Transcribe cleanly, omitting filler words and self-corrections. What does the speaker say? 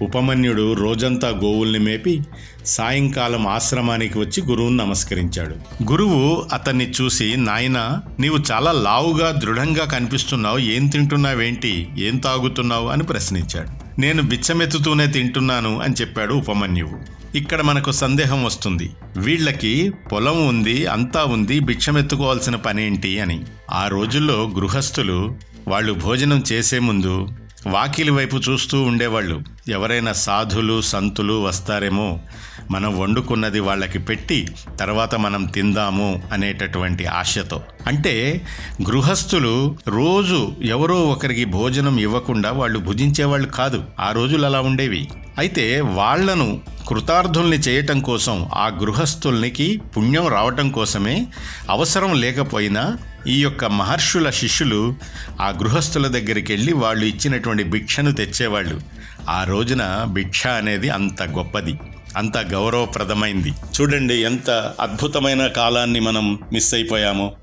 ఉపమన్యుడు రోజంతా గోవుల్ని మేపి సాయంకాలం ఆశ్రమానికి వచ్చి గురువుని నమస్కరించాడు. గురువు అతన్ని చూసి, నాయనా, నీవు చాలా లావుగా దృఢంగా కనిపిస్తున్నావు, ఏం తింటున్నావేంటి, ఏం తాగుతున్నావు అని ప్రశ్నించాడు. నేను బిచ్చమెత్తుతూనే తింటున్నాను అని చెప్పాడు ఉపమన్యువు. ఇక్కడ మనకు సందేహం వస్తుంది, వీళ్ళకి పొలం ఉంది, అంతా ఉంది, భిక్షమెత్తుకోవాల్సిన పనేంటి అని. ఆ రోజుల్లో గృహస్థులు వాళ్ళు భోజనం చేసే ముందు వాకిలి వైపు చూస్తూ ఉండేవాళ్ళు. ఎవరైనా సాధులు సంతులు వస్తారేమో, మనం వండుకున్నది వాళ్ళకి పెట్టి తర్వాత మనం తిందాము అనేటటువంటి ఆశతో. అంటే గృహస్థులు రోజు ఎవరో ఒకరికి భోజనం ఇవ్వకుండా వాళ్ళు భుజించేవాళ్ళు కాదు. ఆ రోజులు అలా ఉండేవి. అయితే వాళ్లను కృతార్థుల్ని చేయటం కోసం, ఆ గృహస్థుల్నికి పుణ్యం రావటం కోసమే, అవసరం లేకపోయినా ఈ యొక్క మహర్షుల శిష్యులు ఆ గృహస్థుల దగ్గరికి వెళ్ళి వాళ్ళు ఇచ్చినటువంటి భిక్షను తెచ్చేవాళ్ళు. ఆ రోజున భిక్ష అనేది అంత గొప్పది, అంత గౌరవప్రదమైంది. చూడండి ఎంత అద్భుతమైన కాలాన్ని మనం మిస్ అయిపోయామో.